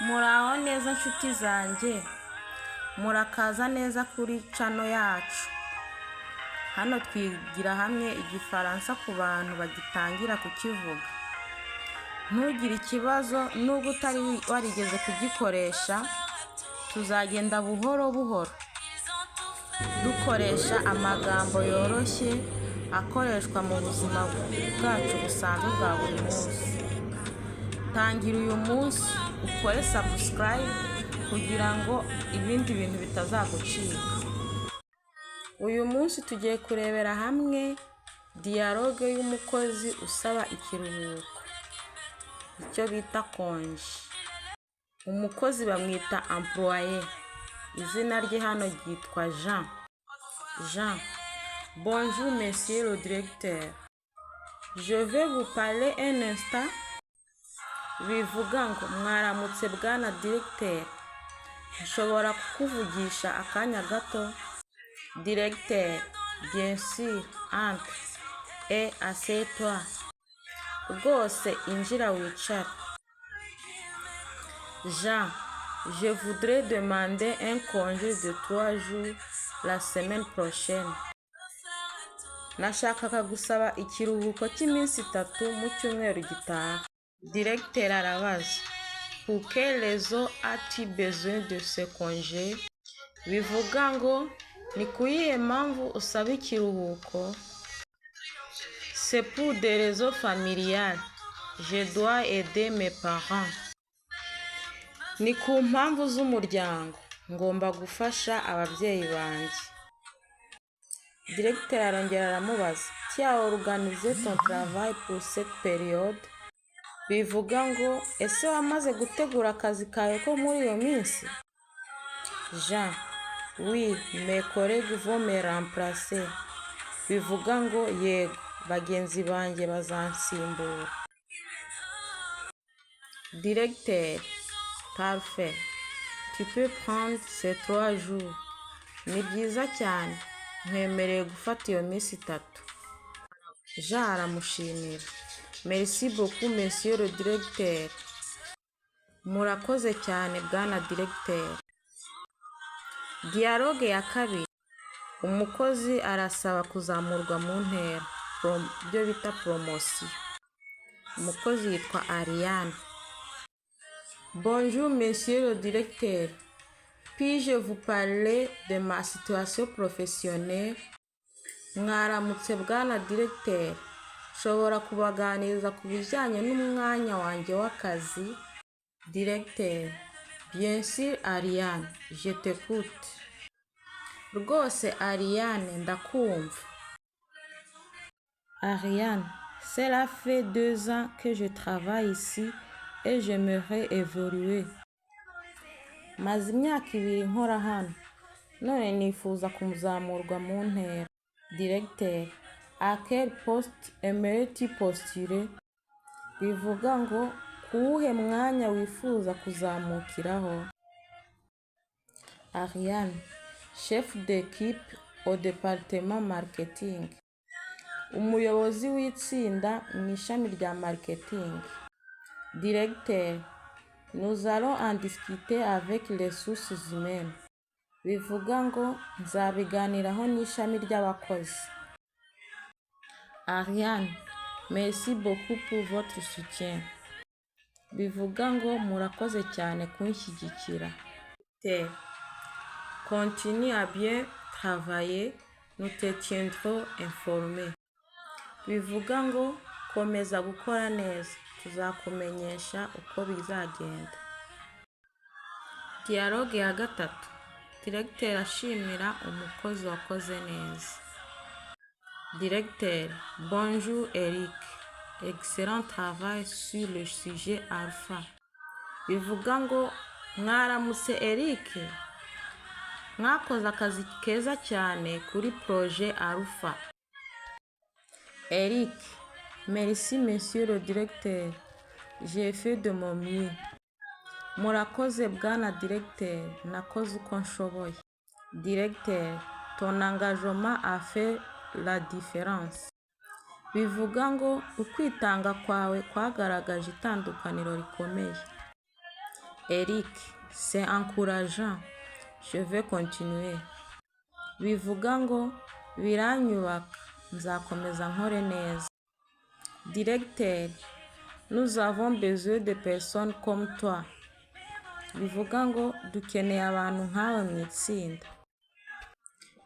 Muraho neza nshuti zanjye, murakaza neza kuri channel yacu. Hano twigira hamwe igifaransa ku bantu bagitangira kukivuga. Ntugire ikibazo nubwo utari warigeze kugikoresha, tuzagenda buhoro buhoro dukoresha amagambo yoroshye akoreshwa mu buzima bwacu busanzwe bwa buri munsi. Tangira uyu munsi ukore subscribe kugira ngo ibindi bintu bitazagucika. Uyu munsi tugiye kurebera hamwe dialogue y'umukozi usaba ikiruhuko, icyo bita konji. Umukozi bamwita employé, izina rye hano ryitwa Jean. Jean: bonjour monsieur le directeur, je vais vous parler un instant. Bivuga ngo mwaramutse bwana directeur, nshobora kukuvugisha akanya gato? Directeur: bien sûr, entre et assieds-toi. Rwose injira wicara. Jean: je voudrais demander un congé de 3 jours la semaine prochaine. Nashakaga gusaba ikiruhuko cy'iminsi 3 mu cyumweru gitaha. Directeur arabaza: pour quelle raison as-tu besoin de ce congé? Bivuga ngo ni kuyihe mpamvu usaba ikiruhuko? C'est pour des raisons familiales, je dois aider mes parents. Ni ku mpamvu z'umuryango, ngomba gufasha ababyeyi banjye. Directeur arongera aramubaza: tu as organisé ton travail pour cette période? Bivuga ngo ese wamaze gutegura akazi kawe ko muri iyo minsi? Jean: oui, mes collègues vont me remplacer. Bivuga ngo yego, bagenzi banjye bazansimbura. Directeur: parfait, tu peux prendre ces 3 jours. Ni byiza cyane, nkwemereye gufata iyo minsi 3. Jean aramushimira: merci beaucoup monsieur le directeur. Murakoze cyane bwana directeur. Dialogue ya kabiri: umukozi arasaba kuzamurwa mu ntera, byo bita promotion. Umukozi yitwa Ariane: bonjour monsieur le directeur, puis-je vous parler de ma situation professionnelle? Mwaramutse bwana directeur, nshobora kubaganiriza ku bijyanye n'umwanya wanjye w'akazi? Directeur: bien sûr Ariane, je t'écoute. Rwose Ariane, ndakumva. Ariane: cela fait 2 ans que je travaille ici et j'aimerais évoluer. Maze imyaka 2 nkora hano, none nifuza kumuzamurwa mu ntera. Directeur: à quel poste aimerais-tu postuler? Bivuga ngo kuwuhe mwanya wifuza kuzamukiraho? Ariane: chef d'équipe au département marketing. Umuyobozi w'itsinda mu ishami rya marketing. Directeur: nous allons en discuter avec les ressources humaines. Bivuga ngo nzabiganiraho n'ishami ry'abakozi. Ariane: merci beaucoup pour votre soutien. Bivuga ngo murakoze cyane kunshyigikira. Continue à bien travailler, nous te tiendrons informé. Bivuga ngo komeza gukora neza, tuzakumenyesha uko bizagenda. Dialogue ya gatatu: directeur ashimira umukozi wakoze neza. Directeur: bonjour Eric, excellent travail sur le sujet alpha. Bivuga ngo mwaramutse Eric, mwakoze akazi keza cyane kuri projet alpha. Eric: merci monsieur le directeur, j'ai fait de mon mieux. Murakoze bwana directeur, nakoze uko nshoboye. Directeur: ton engagement a fait la différence. Bivuga ngo ukwitanga kwawe kwagaragaje itandukaniro rikomeye. Eric, c'est encourageant. Je vais continuer. Bivuga ngo biranyubaka, nzakomeza nkore neza. Directeur, nous avons besoin de personnes comme toi. Bivuga ngo dukeneye abantu nkawe mu itsinda.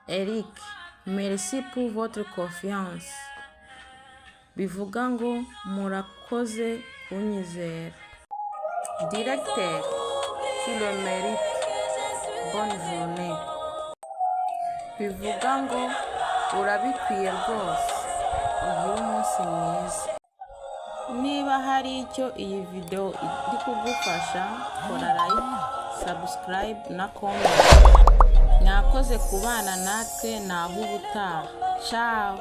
Eric, merci pour votre confiance. Bivuga ngo murakoze kunyizera. Directeur, tu le mérites. Bonne journée. Bivuga ngo urabikwiye rwose. Ugire umunsi mwiza. Niba hari icyo iyi video iri kugufasha, kora like, subscribe na comment. Mwakoze kubana natwe, naho ubutaha. Ciao.